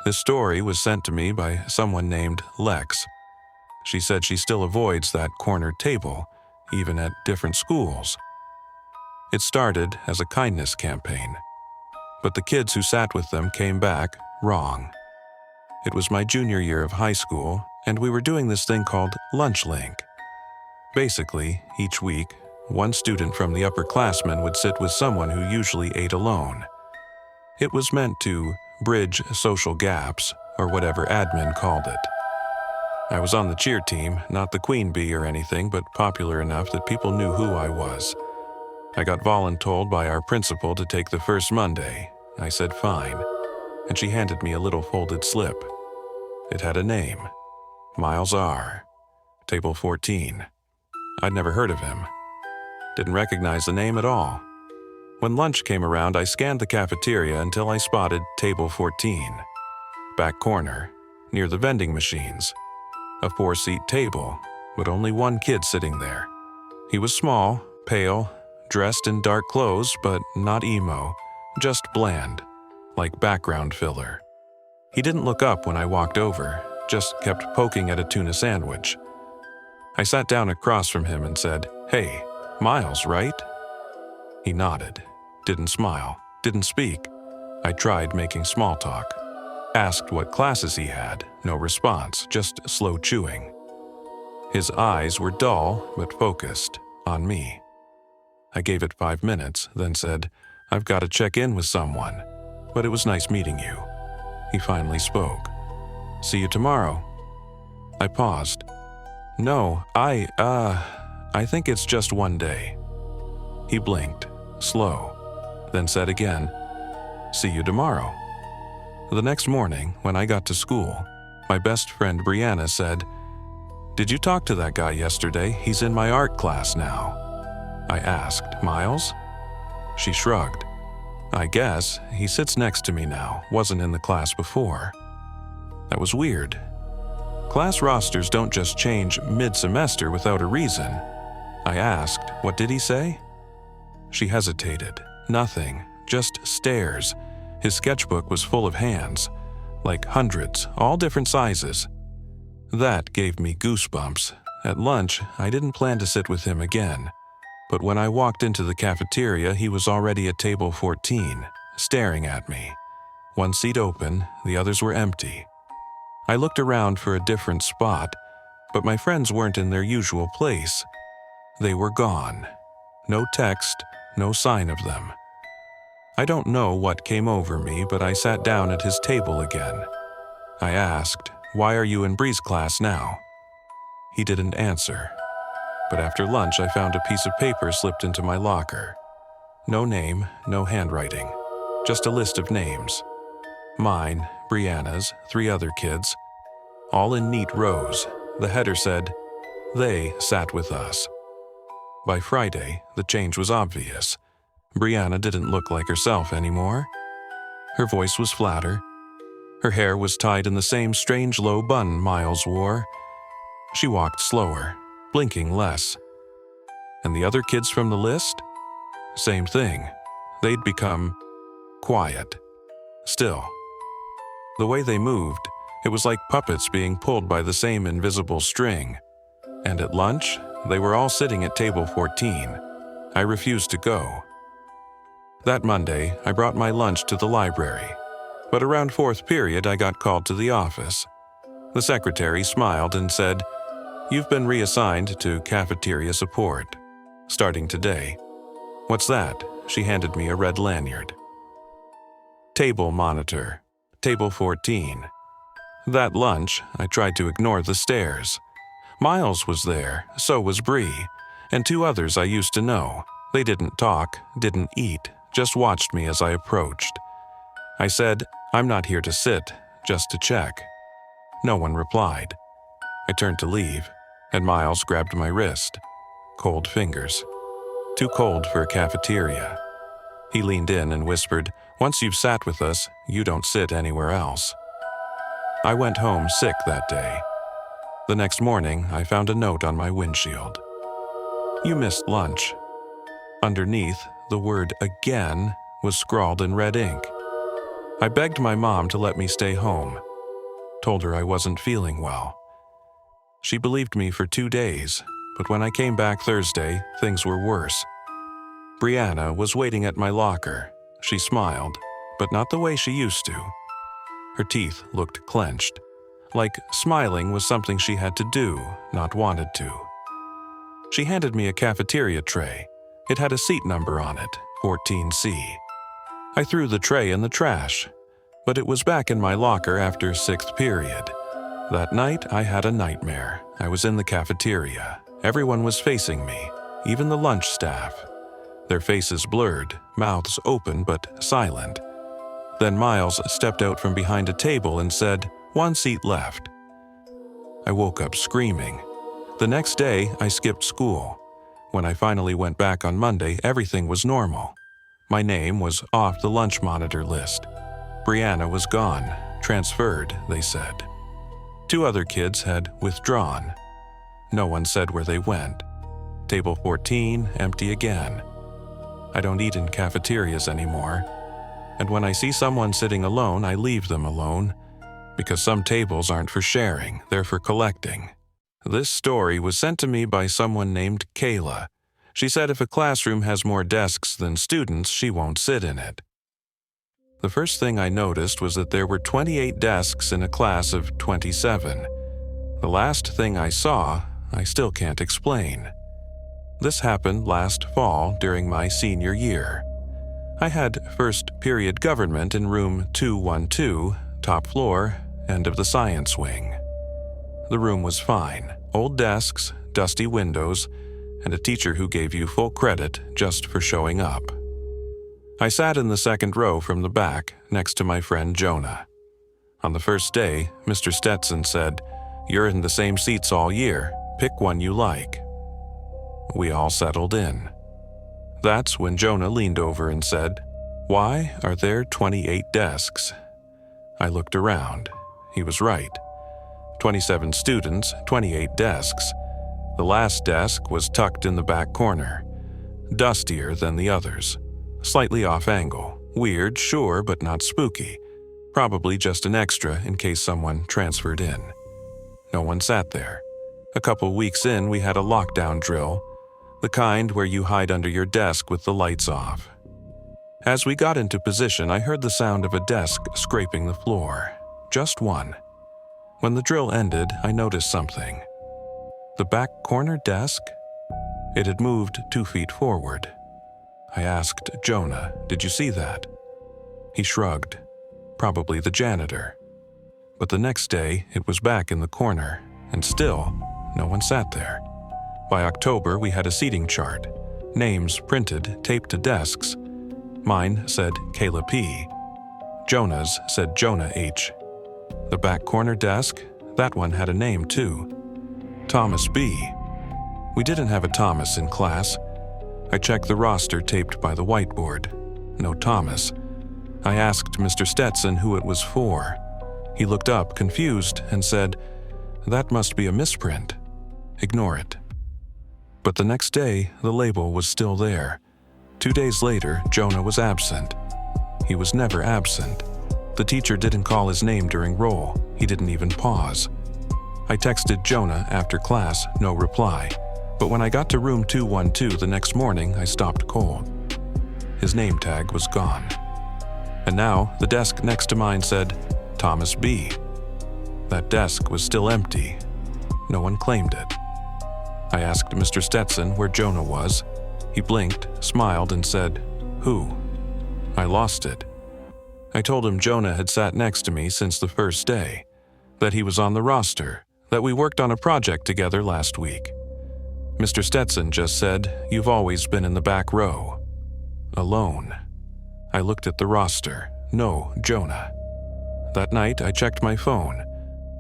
This story was sent to me by someone named Lex. She said she still avoids that corner table, even at different schools. It started as a kindness campaign, but the kids who sat with them came back wrong. It was my junior year of high school, and we were doing this thing called Lunch Link. Basically, each week, one student from the upperclassmen would sit with someone who usually ate alone. It was meant to bridge social gaps, or whatever admin called it. I was on the cheer team, not the queen bee or anything, but popular enough that people knew who I was. I got voluntold by our principal to take the first Monday. I said fine, and she handed me a little folded slip. It had a name, Miles R., table 14. I'd never heard of him. Didn't recognize the name at all. When lunch came around, I scanned the cafeteria until I spotted table 14. Back corner, near the vending machines. A 4-seat table, but only one kid sitting there. He was small, pale, dressed in dark clothes, but not emo, just bland, like background filler. He didn't look up when I walked over, just kept poking at a tuna sandwich. I sat down across from him and said, "Hey, Miles, right?" He nodded, didn't smile, didn't speak. I tried making small talk. Asked what classes he had, no response, just slow chewing. His eyes were dull but focused, on me. I gave it 5 minutes, then said, "I've got to check in with someone, but it was nice meeting you." He finally spoke. "See you tomorrow." I paused. "No, I think it's just one day." He blinked, slow, then said again, "See you tomorrow." The next morning, when I got to school, my best friend Brianna said, "Did you talk to that guy yesterday? He's in my art class now." I asked, "Miles?" She shrugged. "I guess. He sits next to me now, wasn't in the class before." That was weird. Class rosters don't just change mid-semester without a reason. I asked, "What did he say?" She hesitated. Nothing, just stares. His sketchbook was full of hands, like hundreds, all different sizes. That gave me goosebumps. At lunch, I didn't plan to sit with him again. But when I walked into the cafeteria, he was already at table 14, staring at me. One seat open, the others were empty. I looked around for a different spot, but my friends weren't in their usual place. They were gone. No text, no sign of them. I don't know what came over me, but I sat down at his table again. I asked, "Why are you in Bree's class now?" He didn't answer. But after lunch, I found a piece of paper slipped into my locker. No name, no handwriting, just a list of names. Mine, Brianna's, 3 other kids, all in neat rows. The header said, "They sat with us." By Friday, the change was obvious. Brianna didn't look like herself anymore. Her voice was flatter. Her hair was tied in the same strange low bun Miles wore. She walked slower, blinking less. And the other kids from the list? Same thing. They'd become quiet. Still. The way they moved, it was like puppets being pulled by the same invisible string. And at lunch, they were all sitting at table 14. I refused to go. That Monday, I brought my lunch to the library. But around 4th period, I got called to the office. The secretary smiled and said, "You've been reassigned to cafeteria support, starting today." "What's that?" She handed me a red lanyard. Table monitor, table 14. That lunch, I tried to ignore the stares. Miles was there, so was Bree, and 2 others I used to know. They didn't talk, didn't eat, just watched me as I approached. I said, "I'm not here to sit, just to check." No one replied. I turned to leave, and Miles grabbed my wrist. Cold fingers. Too cold for a cafeteria. He leaned in and whispered, "Once you've sat with us, you don't sit anywhere else." I went home sick that day. The next morning, I found a note on my windshield. "You missed lunch." Underneath, the word "again" was scrawled in red ink. I begged my mom to let me stay home, told her I wasn't feeling well. She believed me for 2 days, but when I came back Thursday, things were worse. Brianna was waiting at my locker. She smiled, but not the way she used to. Her teeth looked clenched, like smiling was something she had to do, not wanted to. She handed me a cafeteria tray. It had a seat number on it, 14C. I threw the tray in the trash, but it was back in my locker after 6th period. That night, I had a nightmare. I was in the cafeteria. Everyone was facing me, even the lunch staff. Their faces blurred, mouths open but silent. Then Miles stepped out from behind a table and said, "1 seat left." I woke up screaming. The next day, I skipped school. When I finally went back on Monday, everything was normal. My name was off the lunch monitor list. Brianna was gone, transferred, they said. 2 other kids had withdrawn. No one said where they went. Table 14, empty again. I don't eat in cafeterias anymore. And when I see someone sitting alone, I leave them alone, because some tables aren't for sharing, they're for collecting. This story was sent to me by someone named Kayla. She said if a classroom has more desks than students, she won't sit in it. The first thing I noticed was that there were 28 desks in a class of 27. The last thing I saw, I still can't explain. This happened last fall during my senior year. I had first period government in room 212, top floor, end of the science wing. The room was fine, old desks, dusty windows, and a teacher who gave you full credit just for showing up. I sat in the second row from the back, next to my friend Jonah. On the first day, Mr. Stetson said, "You're in the same seats all year. Pick one you like." We all settled in. That's when Jonah leaned over and said, "Why are there 28 desks?" I looked around. He was right. 27 students, 28 desks. The last desk was tucked in the back corner, dustier than the others, slightly off angle. Weird, sure, but not spooky. Probably just an extra in case someone transferred in. No one sat there. A couple weeks in, we had a lockdown drill, the kind where you hide under your desk with the lights off. As we got into position, I heard the sound of a desk scraping the floor. Just one. When the drill ended, I noticed something. The back corner desk? It had moved 2 feet forward. I asked Jonah, "Did you see that?" He shrugged. Probably the janitor. But the next day, it was back in the corner, and still, no one sat there. By October, we had a seating chart. Names printed, taped to desks. Mine said Kayla P. Jonah's said Jonah H. The back corner desk, that one had a name too. Thomas B. We didn't have a Thomas in class. I checked the roster taped by the whiteboard. No Thomas. I asked Mr. Stetson who it was for. He looked up, confused, and said, "That must be a misprint. Ignore it." But the next day, the label was still there. 2 days later, Jonah was absent. He was never absent. The teacher didn't call his name during roll. He didn't even pause. I texted Jonah after class, no reply. But when I got to room 212 the next morning, I stopped cold. His name tag was gone. And now, the desk next to mine said, Thomas B. That desk was still empty. No one claimed it. I asked Mr. Stetson where Jonah was. He blinked, smiled, and said, "Who?" I lost it. I told him Jonah had sat next to me since the first day, that he was on the roster, that we worked on a project together last week. Mr. Stetson just said, "You've always been in the back row." Alone. I looked at the roster. No Jonah. That night, I checked my phone.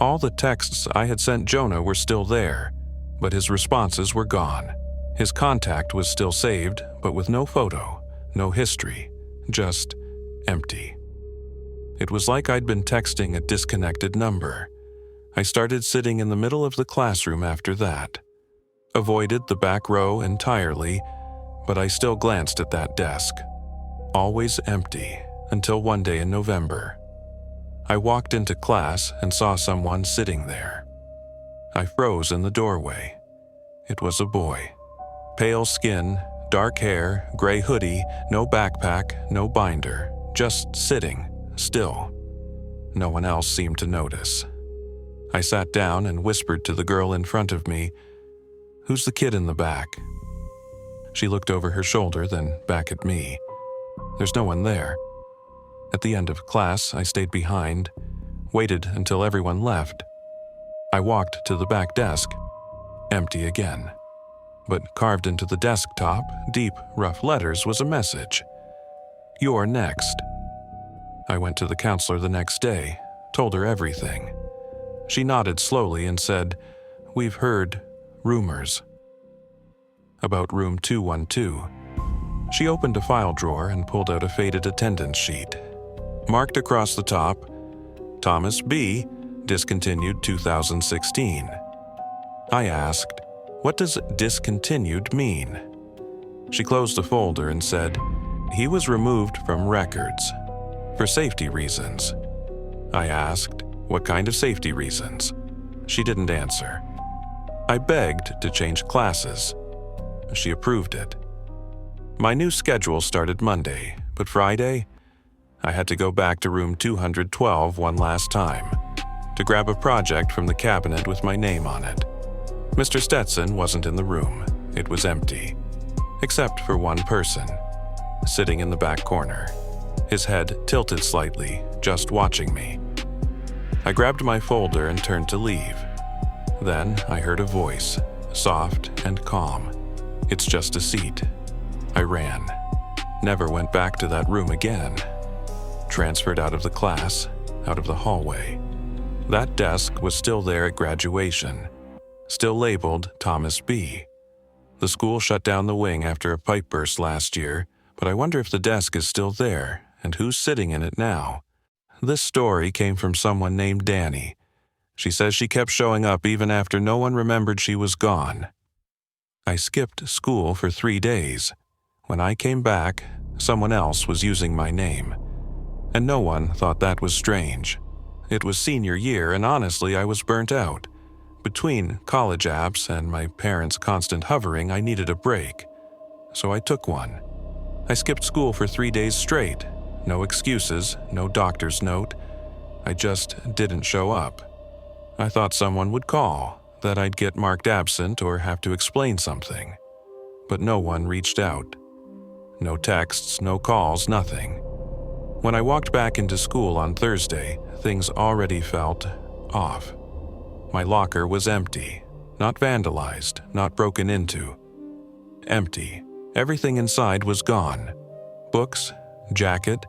All the texts I had sent Jonah were still there, but his responses were gone. His contact was still saved, but with no photo, no history, just empty. It was like I'd been texting a disconnected number. I started sitting in the middle of the classroom after that. Avoided the back row entirely, but I still glanced at that desk. Always empty, until one day in November. I walked into class and saw someone sitting there. I froze in the doorway. It was a boy. Pale skin, dark hair, gray hoodie, no backpack, no binder, just sitting, still. No one else seemed to notice. I sat down and whispered to the girl in front of me, "Who's the kid in the back?" She looked over her shoulder, then back at me. There's no one there. At the end of class, I stayed behind, waited until everyone left. I walked to the back desk. Empty again. But carved into the desktop, deep, rough letters, was a message. "You're next." I went to the counselor the next day, told her everything. She nodded slowly and said, "We've heard rumors." About room 212. She opened a file drawer and pulled out a faded attendance sheet. Marked across the top, Thomas B., discontinued 2016. I asked, "What does discontinued mean?" She closed the folder and said, "He was removed from records for safety reasons." I asked, "What kind of safety reasons?" She didn't answer. I begged to change classes. She approved it. My new schedule started Monday, but Friday, I had to go back to room 212 one last time to grab a project from the cabinet with my name on it. Mr. Stetson wasn't in the room. It was empty, except for one person, sitting in the back corner, his head tilted slightly, just watching me. I grabbed my folder and turned to leave. Then I heard a voice, soft and calm. "It's just a seat." I ran. Never went back to that room again. Transferred out of the class, out of the hallway. That desk was still there at graduation, still labeled Thomas B. The school shut down the wing after a pipe burst last year, but I wonder if the desk is still there and who's sitting in it now. This story came from someone named Danny. She says she kept showing up even after no one remembered she was gone. I skipped school for 3 days. When I came back, someone else was using my name. And no one thought that was strange. It was senior year, and honestly, I was burnt out. Between college apps and my parents' constant hovering, I needed a break. So I took one. I skipped school for 3 days straight. No excuses, no doctor's note. I just didn't show up. I thought someone would call, that I'd get marked absent or have to explain something. But no one reached out. No texts, no calls, nothing. When I walked back into school on Thursday, things already felt off. My locker was empty, not vandalized, not broken into. Empty. Everything inside was gone. Books, jacket,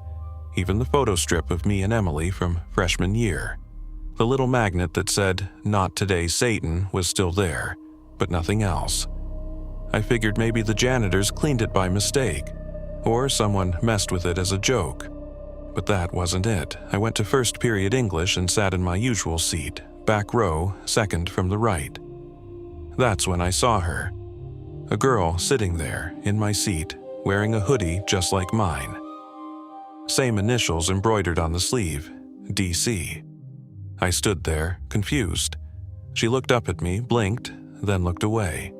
even the photo strip of me and Emily from freshman year. The little magnet that said, "Not today, Satan," was still there, but nothing else. I figured maybe the janitors cleaned it by mistake, or someone messed with it as a joke. But that wasn't it. I went to first period English and sat in my usual seat, back row, second from the right. That's when I saw her. A girl sitting there, in my seat, wearing a hoodie just like mine. Same initials embroidered on the sleeve, DC. I stood there, confused. She looked up at me, blinked, then looked away.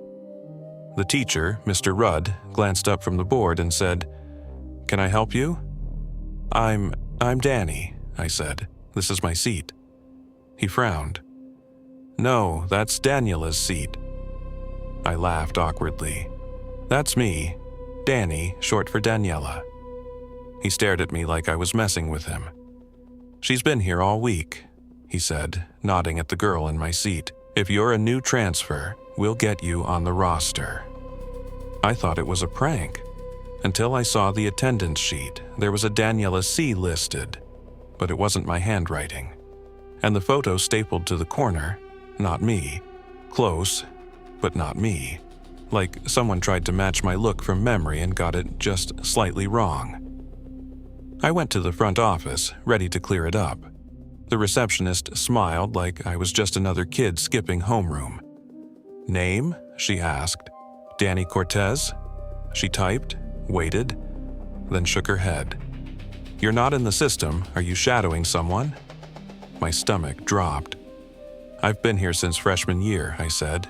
The teacher, Mr. Rudd, glanced up from the board and said, "Can I help you?" I'm Danny," I said. "This is my seat." He frowned. "No, that's Daniela's seat." I laughed awkwardly. "That's me. Danny, short for Daniela." He stared at me like I was messing with him. "She's been here all week," he said, nodding at the girl in my seat. "If you're a new transfer, we'll get you on the roster." I thought it was a prank. Until I saw the attendance sheet, there was a Daniela C listed, but it wasn't my handwriting. And the photo stapled to the corner, not me. Close, but not me. Like someone tried to match my look from memory and got it just slightly wrong. I went to the front office, ready to clear it up. The receptionist smiled like I was just another kid skipping homeroom. "Name?" she asked. "Danny Cortez?" She typed, waited, then shook her head. You're not in the system. Are you shadowing someone? My stomach dropped. I've been here since freshman year, I said.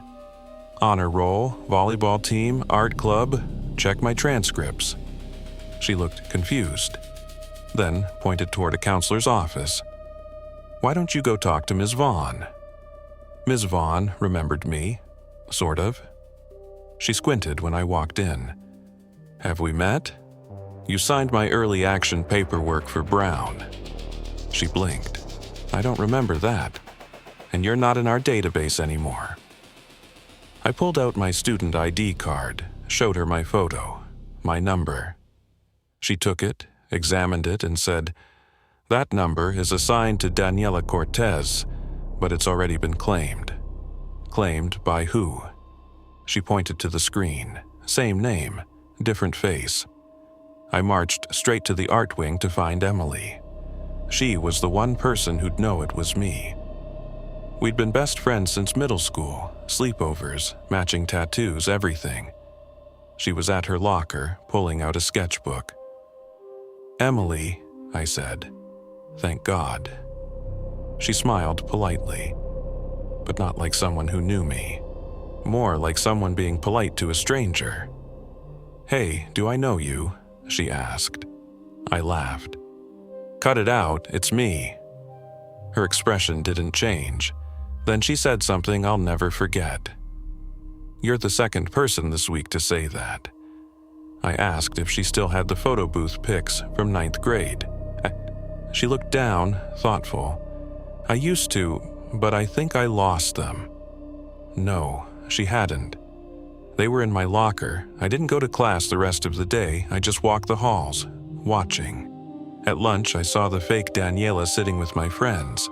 Honor roll, volleyball team, art club. Check my transcripts. She looked confused, then pointed toward a counselor's office. Why don't you go talk to Ms. Vaughn? Ms. Vaughn remembered me, sort of. She squinted when I walked in. Have we met? You signed my early action paperwork for Brown. She blinked. I don't remember that. And you're not in our database anymore. I pulled out my student ID card, showed her my photo, my number. She took it, examined it, and said, That number is assigned to Daniela Cortez, but it's already been claimed. Claimed by who? She pointed to the screen. Same name, different face. I marched straight to the art wing to find Emily. She was the one person who'd know it was me. We'd been best friends since middle school, sleepovers, matching tattoos, everything. She was at her locker, pulling out a sketchbook. Emily, I said. Thank God. She smiled politely, but not like someone who knew me. More like someone being polite to a stranger. Hey, do I know you? She asked. I laughed. Cut it out, it's me. Her expression didn't change. Then she said something I'll never forget. You're the second person this week to say that. I asked if she still had the photo booth pics from 9th grade. She looked down, thoughtful. I used to, but I think I lost them. No, she hadn't. They were in my locker. I didn't go to class the rest of the day. I just walked the halls, watching. At lunch, I saw the fake Daniela sitting with my friends.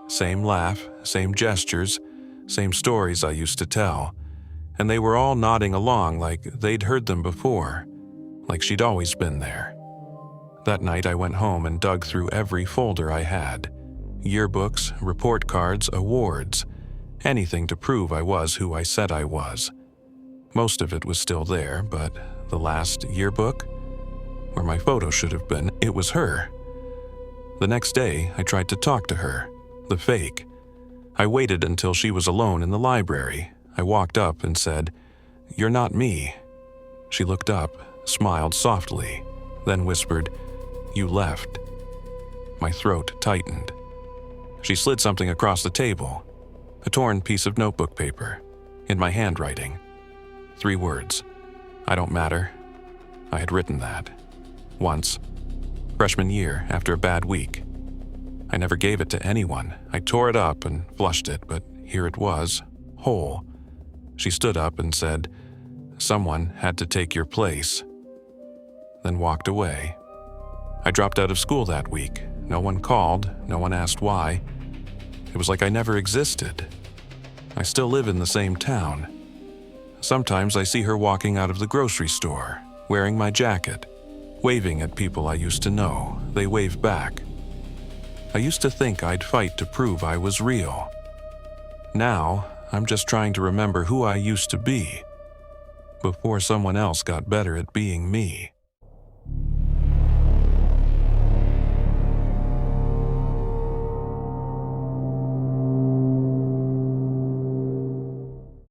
Same laugh, same gestures, same stories I used to tell. And they were all nodding along like they'd heard them before, like she'd always been there. That night, I went home and dug through every folder I had. Yearbooks, report cards, awards. Anything to prove I was who I said I was. Most of it was still there, but the last yearbook, where my photo should have been, it was her. The next day, I tried to talk to her, the fake. I waited until she was alone in the library. I walked up and said, You're not me. She looked up, smiled softly, then whispered, You left. My throat tightened. She slid something across the table, a torn piece of notebook paper, in my handwriting. 3 words. I don't matter. I had written that. Once. Freshman year, after a bad week. I never gave it to anyone. I tore it up and flushed it, but here it was, whole. She stood up and said, Someone had to take your place. Then walked away. I dropped out of school that week. No one called, no one asked why. It was like I never existed. I still live in the same town. Sometimes I see her walking out of the grocery store, wearing my jacket, waving at people I used to know. They wave back. I used to think I'd fight to prove I was real. Now, I'm just trying to remember who I used to be, before someone else got better at being me.